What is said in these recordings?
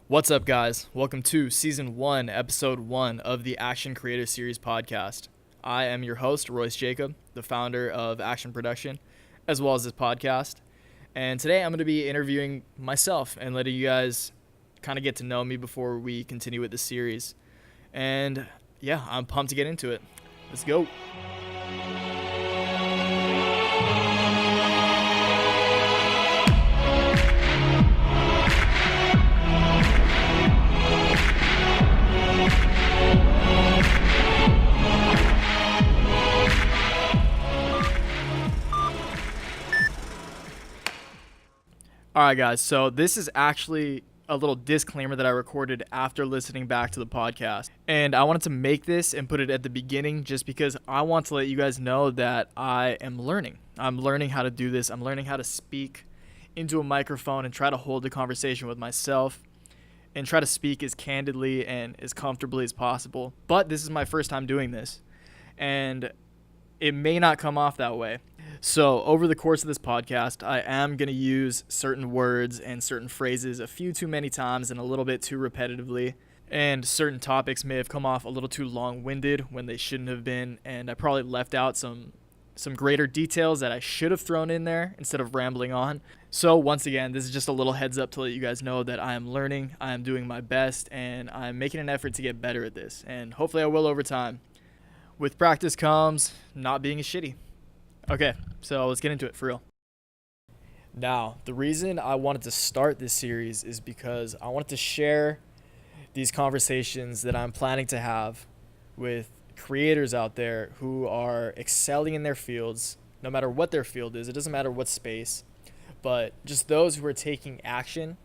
What's up, guys? Welcome to Season 1, Episode 1 of the Action Creator Series podcast. I am your host, Royce Jakob, the founder of Action Production, as well as this podcast. And today I'm going to be interviewing myself and letting you guys kind of get to know me before we continue with the series. And yeah, I'm pumped to get into it. Let's go. All right, guys, so this is actually a little disclaimer that I recorded after listening back to the podcast. And I wanted to make this and put it at the beginning just because I want to let you guys know that I am learning. I'm learning how to do this. I'm learning how to speak into a microphone and try to hold the conversation with myself and try to speak as candidly and as comfortably as possible. But this is my first time doing this, and it may not come off that way. So over the course of this podcast, I am going to use certain words and certain phrases a few too many times and a little bit too repetitively. And certain topics may have come off a little too long-winded when they shouldn't have been. And I probably left out some greater details that I should have thrown in there instead of rambling on. So once again, this is just a little heads up to let you guys know that I am learning, I am doing my best, and I'm making an effort to get better at this. And hopefully I will over time. With practice comes not being as shitty. Okay, so let's get into it for real. Now, the reason I wanted to start this series is because I wanted to share these conversations that I'm planning to have with creators out there who are excelling in their fields, no matter what their field is. It doesn't matter what space, but just those who are taking action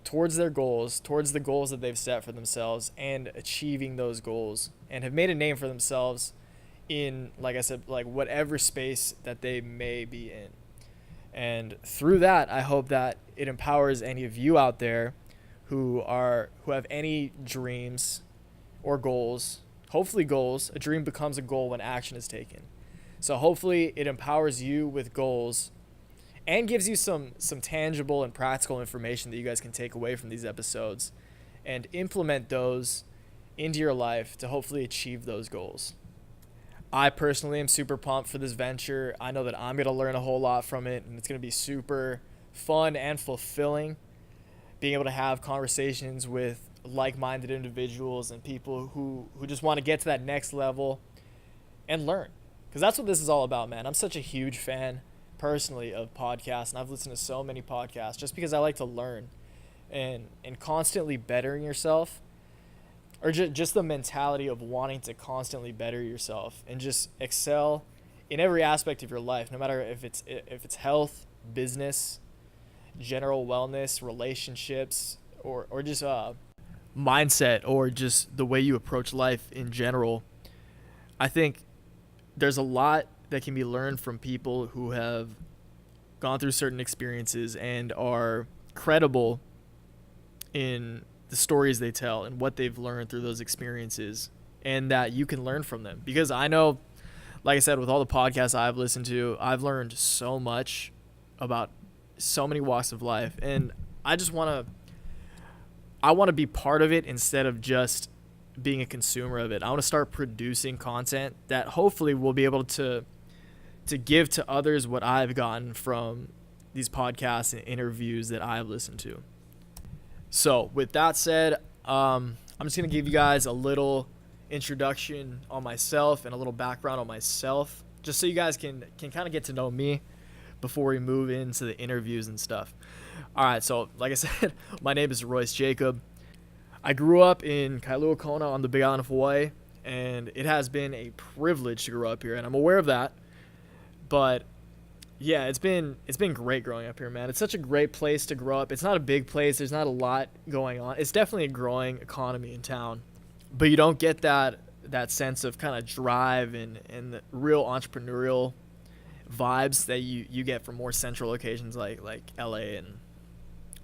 towards their goals, towards the goals that they've set for themselves and achieving those goals and have made a name for themselves in, like I said, like whatever space that they may be in. And through that, I hope that it empowers any of you out there who have any dreams or goals. Hopefully goals. A dream becomes a goal when action is taken. So hopefully it empowers you with goals and gives you some tangible and practical information that you guys can take away from these episodes and implement those into your life to hopefully achieve those goals. I personally am super pumped for this venture. I know that I'm going to learn a whole lot from it, and it's going to be super fun and fulfilling being able to have conversations with like-minded individuals and people who just want to get to that next level and learn. Because that's what this is all about, man. I'm such a huge fan personally of podcasts, and I've listened to so many podcasts just because I like to learn and constantly bettering yourself, or just the mentality of wanting to constantly better yourself and just excel in every aspect of your life, no matter if it's health, business, general wellness, relationships, or just mindset, or just the way you approach life in general. I think there's a lot that can be learned from people who have gone through certain experiences and are credible in the stories they tell and what they've learned through those experiences, and that you can learn from them. Because I know, like I said, with all the podcasts I've listened to, I've learned so much about so many walks of life, and I want to be part of it instead of just being a consumer of it. I want to start producing content that hopefully will be able to give to others what I've gotten from these podcasts and interviews that I've listened to. So with that said, I'm just going to give you guys a little introduction on myself and a little background on myself, just so you guys can kind of get to know me before we move into the interviews and stuff. All right, so like I said, my name is Royce Jakob. I grew up in Kailua Kona on the Big Island of Hawaii, and it has been a privilege to grow up here, and I'm aware of that. But yeah, it's been great growing up here, man. It's such a great place to grow up. It's not a big place. There's not a lot going on. It's definitely a growing economy in town, but you don't get that sense of kind of drive and the real entrepreneurial vibes that you get from more central locations like LA and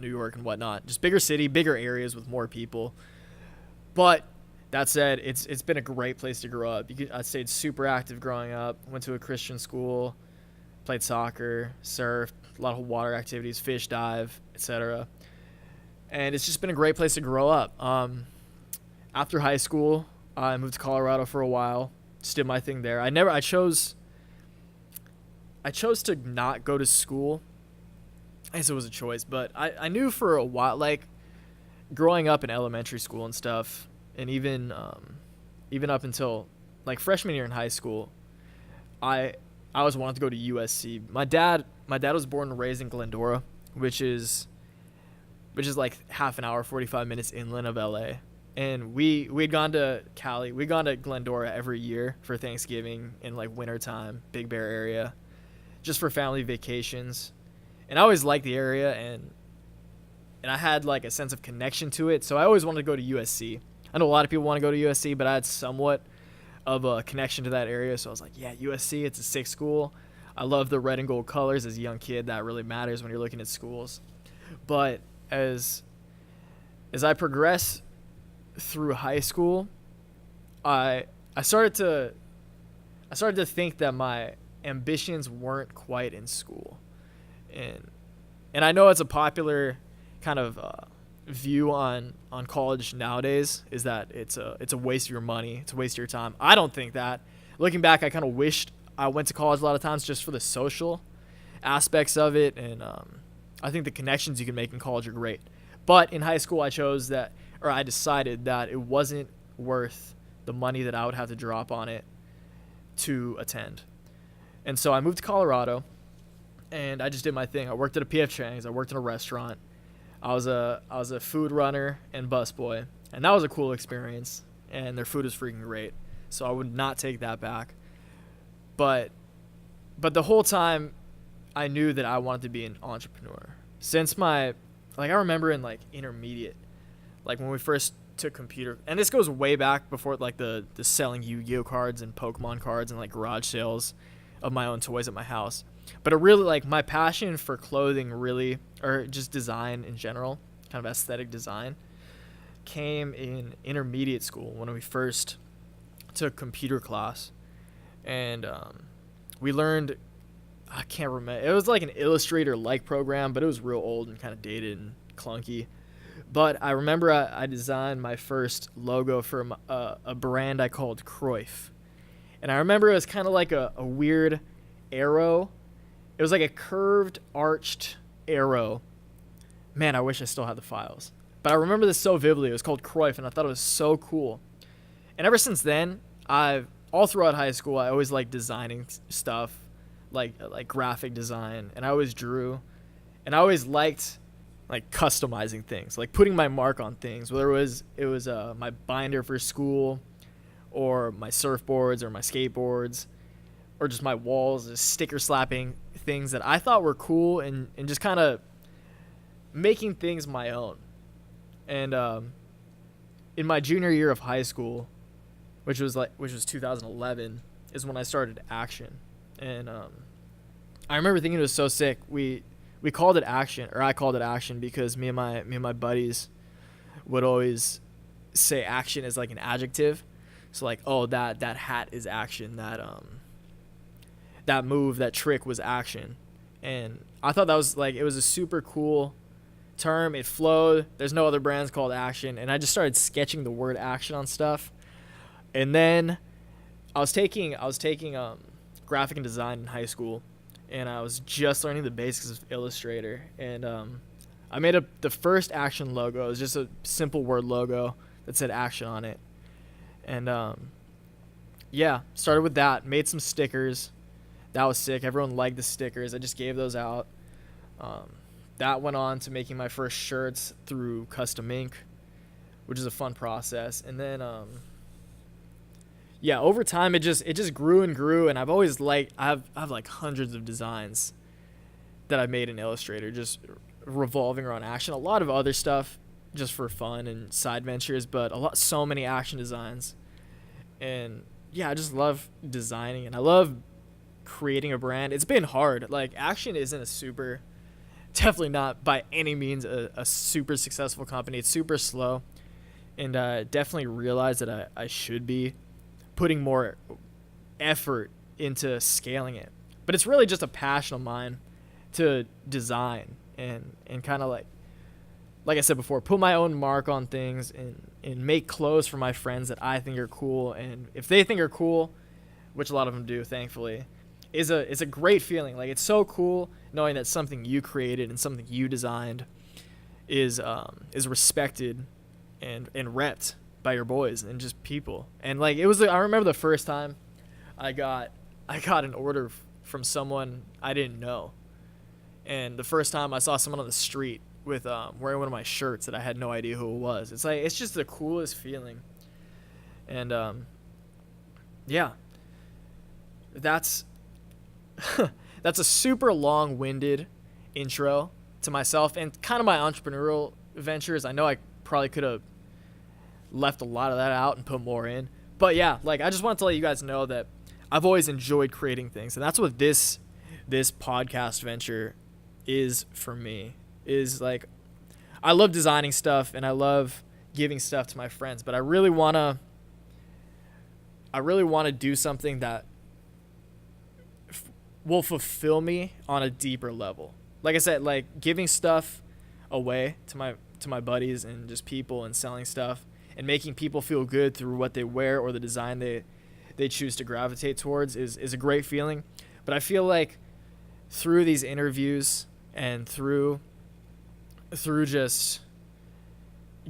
New York and whatnot. Just bigger city, bigger areas with more people. But that said, it's been a great place to grow up. I stayed super active growing up. Went to a Christian school, played soccer, surfed, a lot of water activities, fish dive, etc. and it's just been a great place to grow up. After high school, I moved to Colorado for a while, just did my thing there. I chose to not go to school. I guess it was a choice, but I knew for a while, like growing up in elementary school and stuff, and even up until like freshman year in high school, I always wanted to go to USC. My dad was born and raised in Glendora, which is like half an hour, 45 minutes inland of LA. And we'd gone to Cali. We'd gone to Glendora every year for Thanksgiving in like wintertime, Big Bear area, just for family vacations. And I always liked the area, and I had like a sense of connection to it. So I always wanted to go to USC. I know a lot of people want to go to USC, but I had somewhat of a connection to that area. So I was like, yeah, USC, it's a sick school. I love the red and gold colors as a young kid. That really matters when you're looking at schools. But as I progress through high school, I started to think that my ambitions weren't quite in school. And I know it's a popular kind of view on college nowadays, is that it's a waste of your money, it's a waste of your time. I don't think that. Looking back, I kind of wished I went to college a lot of times just for the social aspects of it, and I think the connections you can make in college are great. But in high school, I decided that it wasn't worth the money that I would have to drop on it to attend. And so I moved to Colorado, and I just did my thing. I worked at a P.F. Chang's. I worked in a restaurant. I was a food runner and busboy, and that was a cool experience. And their food is freaking great, so I would not take that back. But the whole time, I knew that I wanted to be an entrepreneur. Since I remember in like intermediate, like when we first took computer, and this goes way back before like the selling Yu-Gi-Oh cards and Pokemon cards and like garage sales of my own toys at my house. But it really, like, my passion for clothing really, or just design in general, kind of aesthetic design, came in intermediate school when we first took computer class. And we learned, I can't remember, it was like an Illustrator-like program, but it was real old and kind of dated and clunky. But I remember I designed my first logo for a brand I called Royce. And I remember it was kind of like a weird arrow. It was like a curved, arched arrow. Man, I wish I still had the files. But I remember this so vividly. It was called Cruyff, and I thought it was so cool. And ever since then, all throughout high school, I always liked designing stuff, like graphic design, and I always drew. And I always liked like customizing things, like putting my mark on things, whether it was my binder for school, or my surfboards, or my skateboards, or just my walls, just sticker slapping things that I thought were cool, and just kind of making things my own. And in my junior year of high school, which was 2011, is when I started Action. And I remember thinking it was so sick. We called it Action, or I called it Action, because me and my buddies would always say action as like an adjective. So like, oh, that hat is action, that move, that trick was action. And I thought that was like, it was a super cool term. It flowed. There's no other brands called Action. And I just started sketching the word action on stuff. And then I was taking graphic and design in high school, and I was just learning the basics of Illustrator. And I made up the first Action logo. It was just a simple word logo that said Action on it. And started with that. Made some stickers. That was sick. Everyone liked the stickers. I just gave those out. That went on to making my first shirts through custom ink, which is a fun process. And then over time it just grew and grew, and I've always I have like hundreds of designs that I've made in Illustrator, just revolving around Action. A lot of other stuff just for fun and side ventures, but so many Action designs. And I just love designing, and I love creating a brand. It's been hard. Like, Action isn't definitely not by any means a super successful company. It's super slow, and definitely realize that I should be putting more effort into scaling it. But it's really just a passion of mine to design and kind of like like I said before, put my own mark on things and make clothes for my friends that I think are cool. And if they think are cool, which a lot of them do, thankfully, it's a great feeling. Like, it's so cool knowing that something you created and something you designed is respected and repped by your boys and just people. And like, I remember the first time I got an order from someone I didn't know, and the first time I saw someone on the street with wearing one of my shirts that I had no idea who it was. It's like, it's just the coolest feeling. And yeah, that's that's a super long-winded intro to myself and kind of my entrepreneurial ventures. I know I probably could have left a lot of that out and put more in, but yeah, like, I just wanted to let you guys know that I've always enjoyed creating things, and that's what this podcast venture is for me. Is like, I love designing stuff and I love giving stuff to my friends, but I really want to do something that will fulfill me on a deeper level. Like I said, like, giving stuff away to my buddies and just people, and selling stuff and making people feel good through what they wear or the design they choose to gravitate towards is a great feeling. But I feel like through these interviews and through just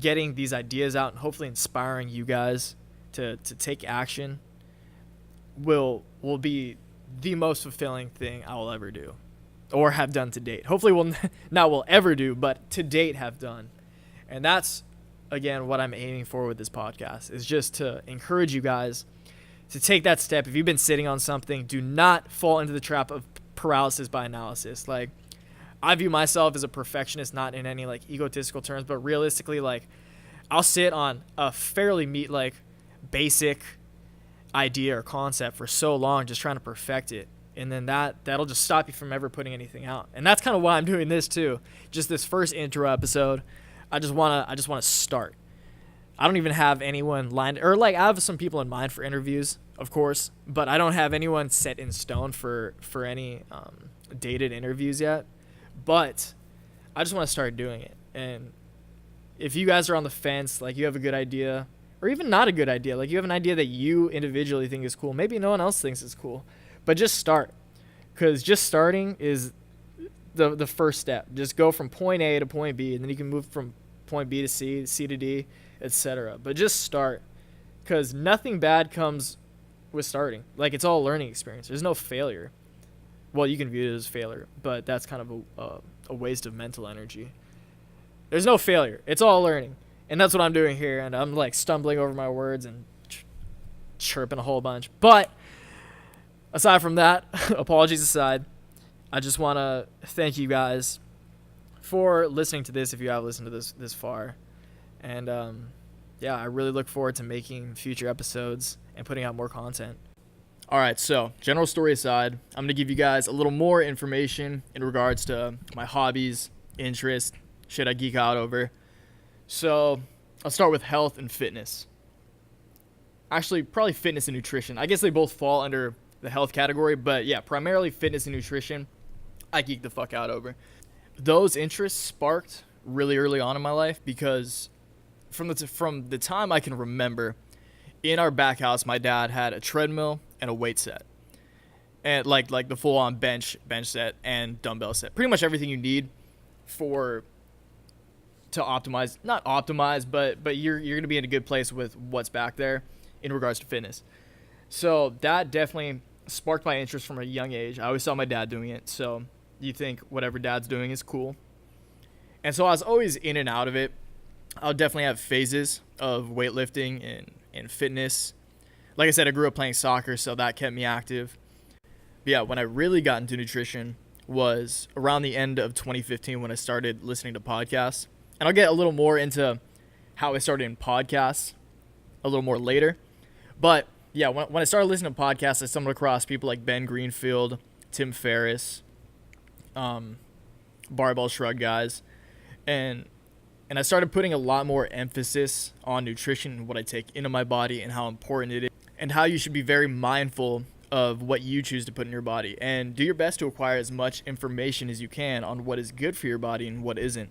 getting these ideas out and hopefully inspiring you guys to take action will be the most fulfilling thing I will ever do or have done to date. Hopefully will ever do, but to date have done. And that's, again, what I'm aiming for with this podcast, is just to encourage you guys to take that step. If you've been sitting on something, do not fall into the trap of paralysis by analysis. Like, I view myself as a perfectionist, not in any like egotistical terms, but realistically, like, I'll sit on a fairly basic idea or concept for so long, just trying to perfect it, and then that'll just stop you from ever putting anything out. And that's kind of why I'm doing this too. Just this first intro episode, I just wanna start. I don't even have anyone lined, or like, I have some people in mind for interviews, of course, but I don't have anyone set in stone for any dated interviews yet. But I just want to start doing it. And if you guys are on the fence, like, you have a good idea, or even not a good idea, like, you have an idea that you individually think is cool, maybe no one else thinks is cool, but just start, because just starting is the first step. Just go from point A to point B, and then you can move from point B to C to D, etc. But just start, because nothing bad comes with starting. Like, it's all a learning experience. There's no failure. Well, you can view it as failure, but that's kind of a waste of mental energy. There's no failure. It's all learning. And that's what I'm doing here. And I'm like stumbling over my words and chirping a whole bunch. But aside from that, apologies aside, I just want to thank you guys for listening to this, if you have listened to this far. And yeah, I really look forward to making future episodes and putting out more content. All right, so general story aside, I'm going to give you guys a little more information in regards to my hobbies, interests, shit I geek out over. So I'll start with health and fitness. Actually, probably fitness and nutrition. I guess they both fall under the health category, but yeah, primarily fitness and nutrition, I geek the fuck out over. Those interests sparked really early on in my life, because from the time I can remember, in our back house, my dad had a treadmill and a weight set, and like the full-on bench set and dumbbell set. Pretty much everything you need to not optimize, but you're gonna be in a good place with what's back there in regards to fitness. So that definitely sparked my interest from a young age. I always saw my dad doing it, so you think whatever dad's doing is cool. And so I was always in and out of it. I'll definitely have phases of weightlifting and fitness. Like I said, I grew up playing soccer, so that kept me active. But yeah, when I really got into nutrition was around the end of 2015, when I started listening to podcasts. And I'll get a little more into how I started in podcasts a little more later. But yeah, when I started listening to podcasts, I stumbled across people like Ben Greenfield, Tim Ferriss, Barbell Shrug guys. And I started putting a lot more emphasis on nutrition and what I take into my body and how important it is, and how you should be very mindful of what you choose to put in your body, and do your best to acquire as much information as you can on what is good for your body and what isn't.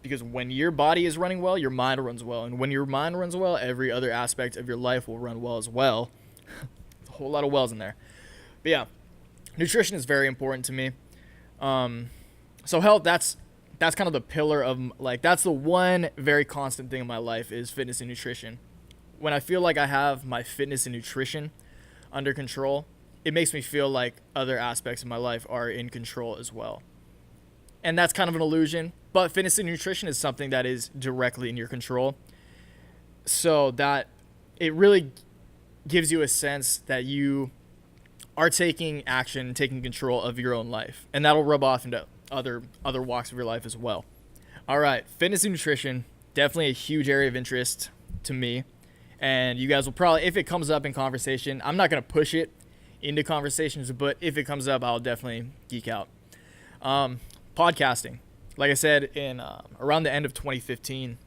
Because when your body is running well, your mind runs well. And when your mind runs well, every other aspect of your life will run well as well. A whole lot of wells in there. But yeah, nutrition is very important to me. So health, that's kind of the pillar of, like, that's the one very constant thing in my life is fitness and nutrition. When I feel like I have my fitness and nutrition under control, it makes me feel like other aspects of my life are in control as well. And that's kind of an illusion, but fitness and nutrition is something that is directly in your control. So that it really gives you a sense that you are taking action, taking control of your own life. And that'll rub off into other walks of your life as well. All right, fitness and nutrition, definitely a huge area of interest to me. And you guys will probably, if it comes up in conversation, I'm not going to push it into conversations, but if it comes up, I'll definitely geek out. Podcasting. Like I said, in around the end of 2015,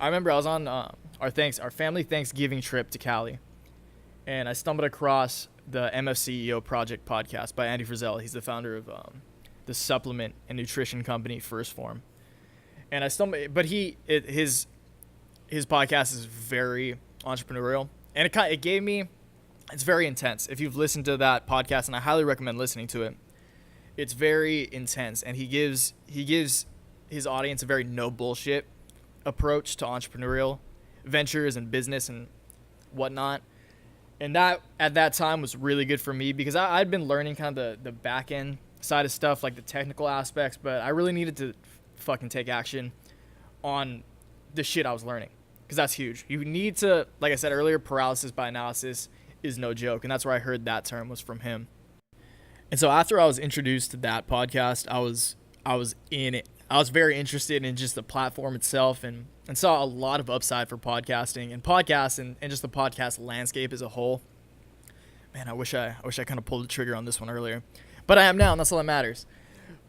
I remember I was on our family Thanksgiving trip to Cali, and I stumbled across the MFCEO Project podcast by Andy Frizzell. He's the founder of the supplement and nutrition company First Form. And I stumbled, but his podcast is very entrepreneurial, and it gave me, it's very intense. If you've listened to that podcast, and I highly recommend listening to it, it's very intense, and he gives his audience a very no bullshit approach to entrepreneurial ventures and business and whatnot. And that at that time was really good for me because I'd been learning kind of the back end side of stuff, like the technical aspects, but I really needed to fucking take action on the shit I was learning, because that's huge. You need to, like I said earlier, paralysis by analysis is no joke, and that's where I heard that term was from him. And so after I was introduced to that podcast, I was in it. I was very interested in just the platform itself and saw a lot of upside for podcasting and podcasts and just the podcast landscape as a whole. Man, I wish I kind of pulled the trigger on this one earlier. But I am now, and that's all that matters.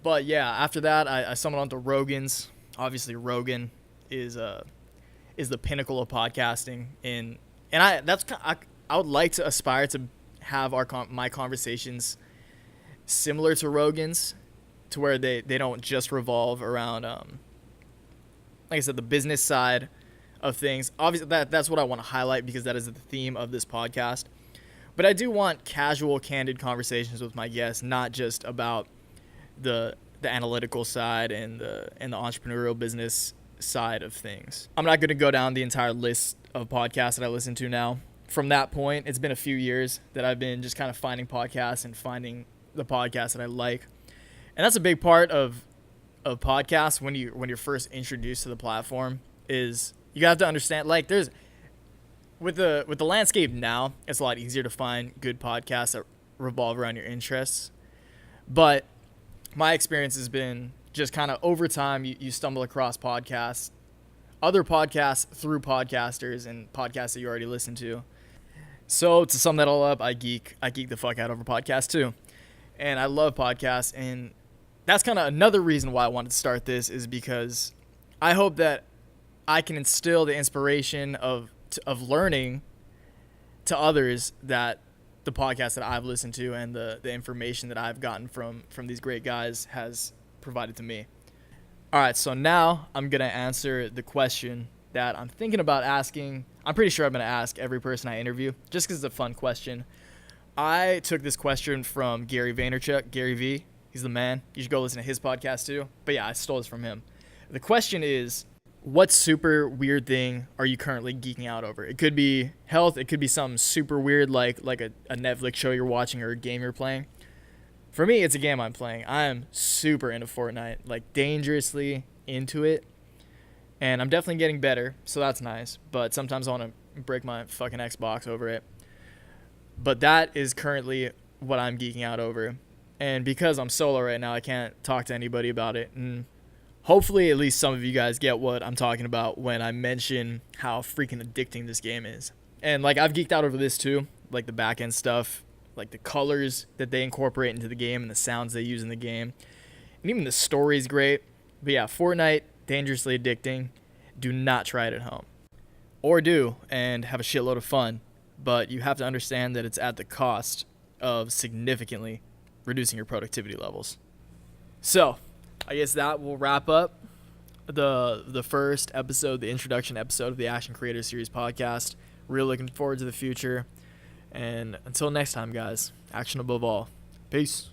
But yeah, after that, I stumbled onto Rogan's. Obviously, Rogan is the pinnacle of podcasting, and I would like to aspire to have my conversations similar to Rogan's, to where they don't just revolve around, like I said, the business side of things. Obviously, that's what I want to highlight because that is the theme of this podcast. But I do want casual, candid conversations with my guests, not just about the analytical side and the entrepreneurial business side of things. I'm not going to go down the entire list of podcasts that I listen to now. From that point, it's been a few years that I've been just kind of finding podcasts and finding the podcasts that I like. And that's a big part of podcasts when you're first introduced to the platform, is you have to understand, like, there's with the landscape now, it's a lot easier to find good podcasts that revolve around your interests. But my experience has been just kind of over time, you stumble across podcasts, other podcasts through podcasters and podcasts that you already listen to. So to sum that all up, I geek the fuck out over podcasts too. And I love podcasts, and that's kind of another reason why I wanted to start this, is because I hope that I can instill the inspiration of learning to others that the podcast that I've listened to and the information that I've gotten from these great guys has provided to me. All right, so now I'm going to answer the question that I'm thinking about asking. I'm pretty sure I'm going to ask every person I interview, just because it's a fun question. I took this question from Gary Vaynerchuk, Gary V. He's the man. You should go listen to his podcast too. But yeah, I stole this from him. The question is, what super weird thing are you currently geeking out over? It could be health. It could be something super weird like a Netflix show you're watching or a game you're playing. For me, it's a game I'm playing. I am super into Fortnite, like dangerously into it. And I'm definitely getting better, so that's nice. But sometimes I want to break my fucking Xbox over it. But that is currently what I'm geeking out over. And because I'm solo right now, I can't talk to anybody about it. And hopefully at least some of you guys get what I'm talking about when I mention how freaking addicting this game is. And like, I've geeked out over this too, like the back end stuff, like the colors that they incorporate into the game and the sounds they use in the game. And even the story's great. But yeah, Fortnite, dangerously addicting. Do not try it at home. Or do, and have a shitload of fun. But you have to understand that it's at the cost of significantly reducing your productivity levels. So, I guess that will wrap up the first episode, the introduction episode of the Action Creator Series podcast. Really looking forward to the future. And until next time, guys, action above all. Peace.